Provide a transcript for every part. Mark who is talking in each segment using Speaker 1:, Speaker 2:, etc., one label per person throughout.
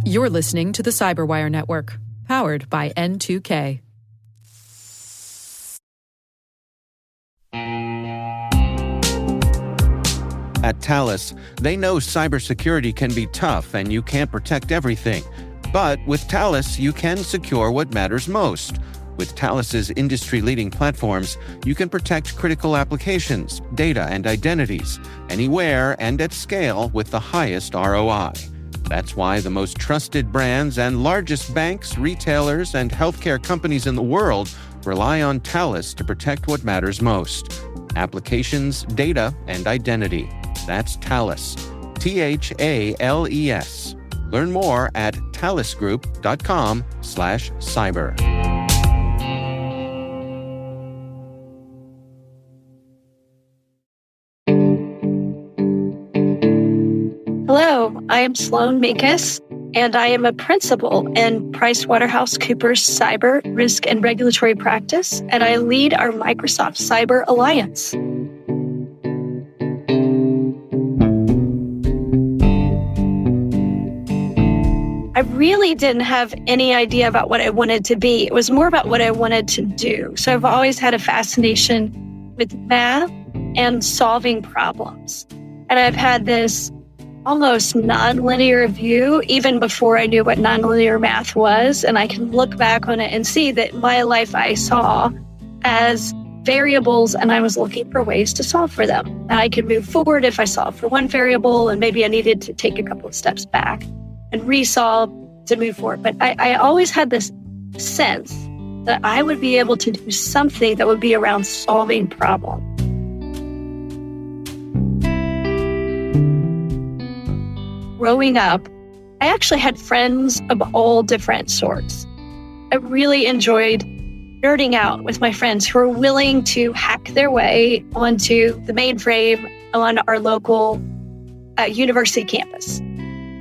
Speaker 1: You're listening to the Cyberwire Network, powered by N2K.
Speaker 2: At Thales, they know cybersecurity can be tough and you can't protect everything. But with Thales, you can secure what matters most. With Thales's industry-leading platforms, you can protect critical applications, data, and identities, anywhere and at scale with the highest ROI. That's why the most trusted brands and largest banks, retailers, and healthcare companies in the world rely on Thales to protect what matters most: applications, data, and identity. That's Thales. Thales. Learn more at thalesgroup.com/cyber.
Speaker 3: Hello, I am Sloane Menkes, and I am a principal in PricewaterhouseCoopers Cyber Risk and Regulatory Practice, and I lead our Microsoft Cyber Alliance. I really didn't have any idea about what I wanted to be. It was more about what I wanted to do. So I've always had a fascination with math and solving problems. And I've had this almost nonlinear view even before I knew what nonlinear math was. And I can look back on it and see that my life I saw as variables, and I was looking for ways to solve for them. And I could move forward if I solved for one variable, and maybe I needed to take a couple of steps back and resolve to move forward. But I always had this sense that I would be able to do something that would be around solving problems. Growing up, I actually had friends of all different sorts. I really enjoyed nerding out with my friends who were willing to hack their way onto the mainframe on our local university campus.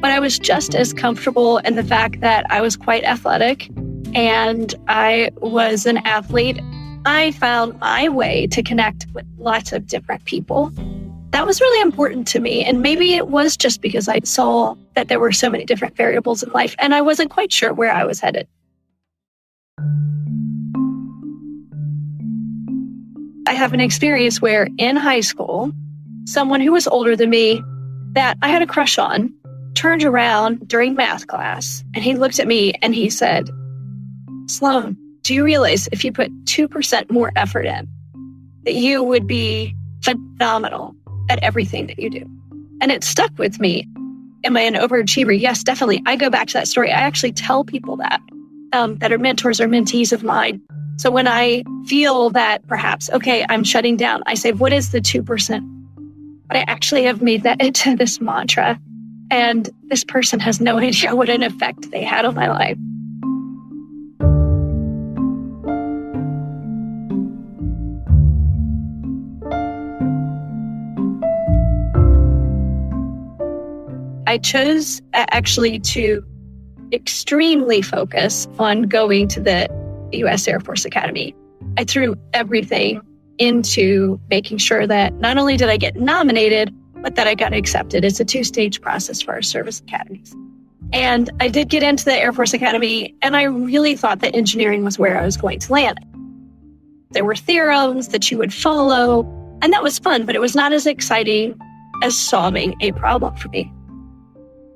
Speaker 3: But I was just as comfortable in the fact that I was quite athletic and I was an athlete. I found my way to connect with lots of different people. That was really important to me. And maybe it was just because I saw that there were so many different variables in life and I wasn't quite sure where I was headed. I have an experience where in high school, someone who was older than me that I had a crush on turned around during math class and he looked at me and he said, "Sloane, do you realize if you put 2% more effort in, that you would be phenomenal at everything that you do?" And it stuck with me. Am I an overachiever? Yes, definitely. I go back to that story. I actually tell people that are mentors or mentees of mine. So when I feel that perhaps, okay, I'm shutting down, I say, what is the 2%? But I actually have made that into this mantra. And this person has no idea what an effect they had on my life. I chose actually to extremely focus on going to the U.S. Air Force Academy. I threw everything into making sure that not only did I get nominated, but that I got accepted. It's a 2-stage process for our service academies. And I did get into the Air Force Academy, and I really thought that engineering was where I was going to land. There were theorems that you would follow, and that was fun, but it was not as exciting as solving a problem for me.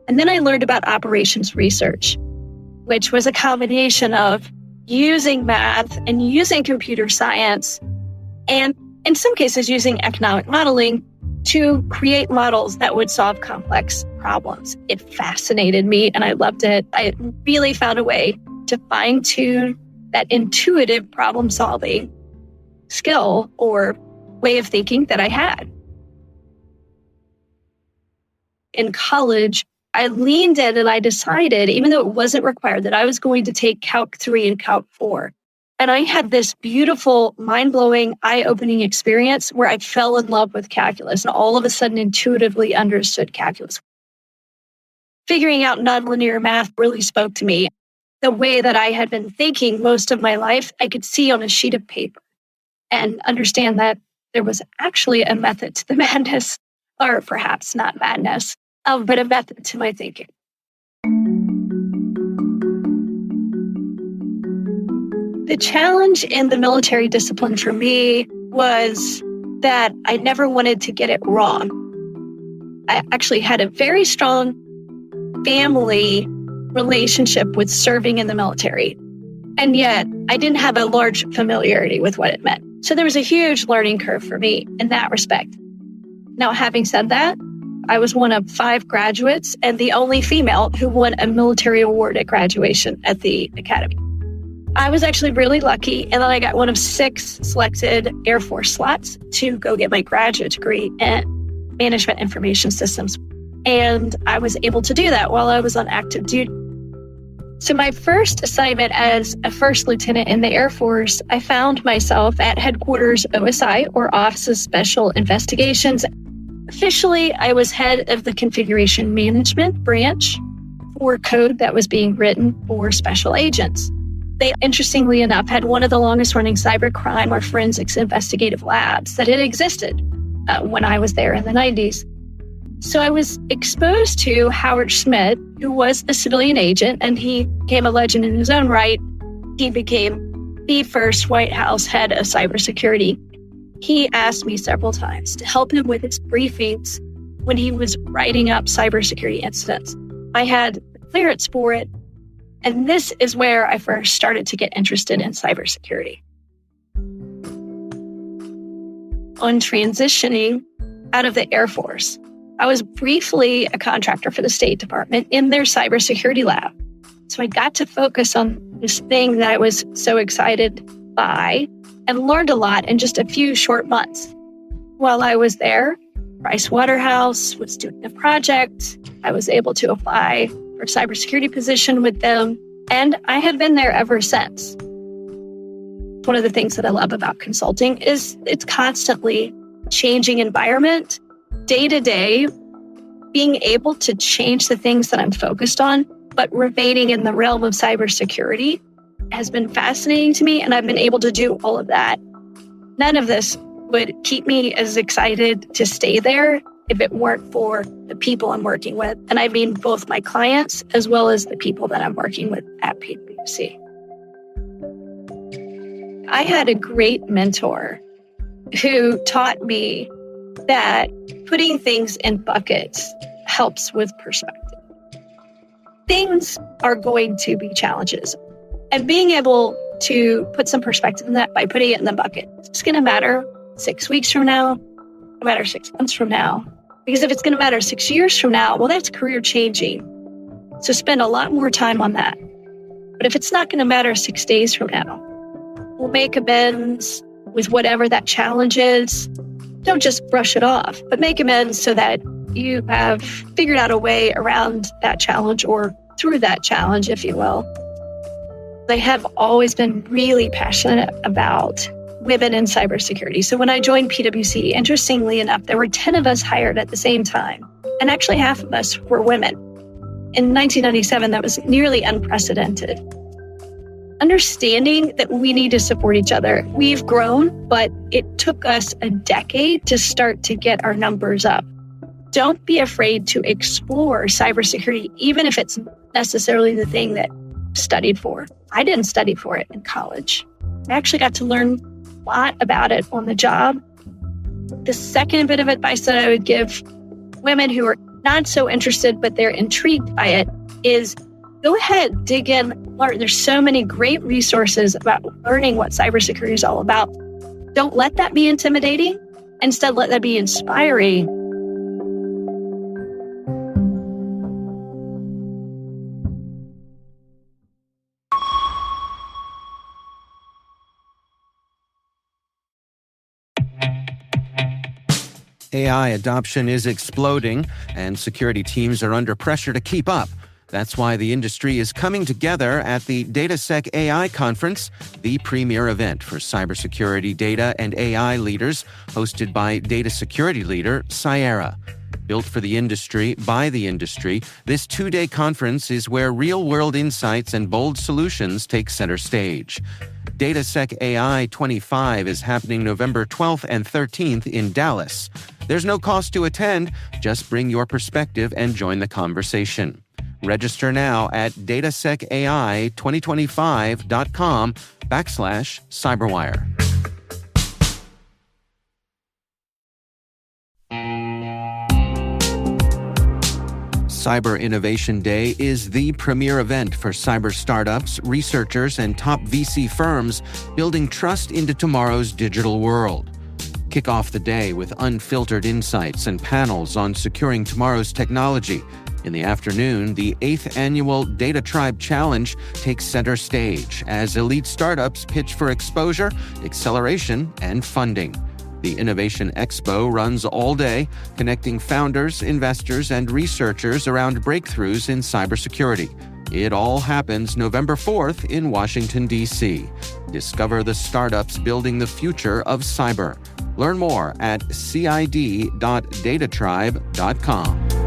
Speaker 3: And then I learned about operations research, which was a combination of using math and using computer science, and in some cases using economic modeling to create models that would solve complex problems. It fascinated me and I loved it. I really found a way to fine-tune that intuitive problem-solving skill or way of thinking that I had. In college, I leaned in and I decided, even though it wasn't required, that I was going to take Calc 3 and Calc 4. And I had this beautiful, mind-blowing, eye-opening experience where I fell in love with calculus and all of a sudden intuitively understood calculus. Figuring out nonlinear math really spoke to me. The way that I had been thinking most of my life, I could see on a sheet of paper and understand that there was actually a method to the madness, or perhaps not madness. but a method to my thinking. The challenge in the military discipline for me was that I never wanted to get it wrong. I actually had a very strong family relationship with serving in the military, and yet I didn't have a large familiarity with what it meant. So there was a huge learning curve for me in that respect. Now, having said that, I was one of 5 graduates and the only female who won a military award at graduation at the academy. I was actually really lucky, and then I got one of 6 selected Air Force slots to go get my graduate degree in management information systems. And I was able to do that while I was on active duty. So my first assignment as a first lieutenant in the Air Force, I found myself at headquarters OSI, or Office of Special Investigations. Officially, I was head of the configuration management branch for code that was being written for special agents. They, interestingly enough, had one of the longest running cybercrime or forensics investigative labs that had existed when I was there in the 90s. So I was exposed to Howard Schmidt, who was a civilian agent, and he became a legend in his own right. He became the first White House head of cybersecurity. He asked me several times to help him with his briefings when he was writing up cybersecurity incidents. I had clearance for it, and this is where I first started to get interested in cybersecurity. On transitioning out of the Air Force, I was briefly a contractor for the State Department in their cybersecurity lab. So I got to focus on this thing that I was so excited by and learned a lot in just a few short months. While I was there, Pricewaterhouse was doing a project. I was able to apply for a cybersecurity position with them, and I have been there ever since. One of the things that I love about consulting is it's constantly changing environment, day to day, being able to change the things that I'm focused on, but remaining in the realm of cybersecurity has been fascinating to me, and I've been able to do all of that. None of this would keep me as excited to stay there if it weren't for the people I'm working with. And I mean both my clients as well as the people that I'm working with at PwC. I had a great mentor who taught me that putting things in buckets helps with perspective. Things are going to be challenges, and being able to put some perspective in that by putting it in the bucket, it's going to matter 6 weeks from now, no matter 6 months from now. Because if it's going to matter 6 years from now, well, that's career changing. So spend a lot more time on that. But if it's not going to matter 6 days from now, we'll make amends with whatever that challenge is. Don't just brush it off, but make amends so that you have figured out a way around that challenge or through that challenge, if you will. I have always been really passionate about women in cybersecurity. So when I joined PwC, interestingly enough, there were 10 of us hired at the same time, and actually half of us were women. In 1997, that was nearly unprecedented. Understanding that we need to support each other. We've grown, but it took us a decade to start to get our numbers up. Don't be afraid to explore cybersecurity, even if it's not necessarily the thing that you studied for. I didn't study for it in college. I actually got to learn a lot about it on the job. The second bit of advice that I would give women who are not so interested, but they're intrigued by it, is go ahead, dig in, learn. There's so many great resources about learning what cybersecurity is all about. Don't let that be intimidating. Instead, let that be inspiring.
Speaker 2: AI adoption is exploding, and security teams are under pressure to keep up. That's why the industry is coming together at the DataSec AI Conference, the premier event for cybersecurity data and AI leaders, hosted by data security leader Cyera. Built for the industry, by the industry, this 2-day conference is where real-world insights and bold solutions take center stage. DataSec AI 25 is happening November 12th and 13th in Dallas. There's no cost to attend. Just bring your perspective and join the conversation. Register now at datasecai2025.com/cyberwire. Cyber Innovation Day is the premier event for cyber startups, researchers, and top VC firms building trust into tomorrow's digital world. Kick off the day with unfiltered insights and panels on securing tomorrow's technology. In the afternoon, the 8th annual Data Tribe Challenge takes center stage as elite startups pitch for exposure, acceleration, and funding. The Innovation Expo runs all day, connecting founders, investors, and researchers around breakthroughs in cybersecurity. It all happens November 4th in Washington, D.C. Discover the startups building the future of cyber. Learn more at cid.datatribe.com.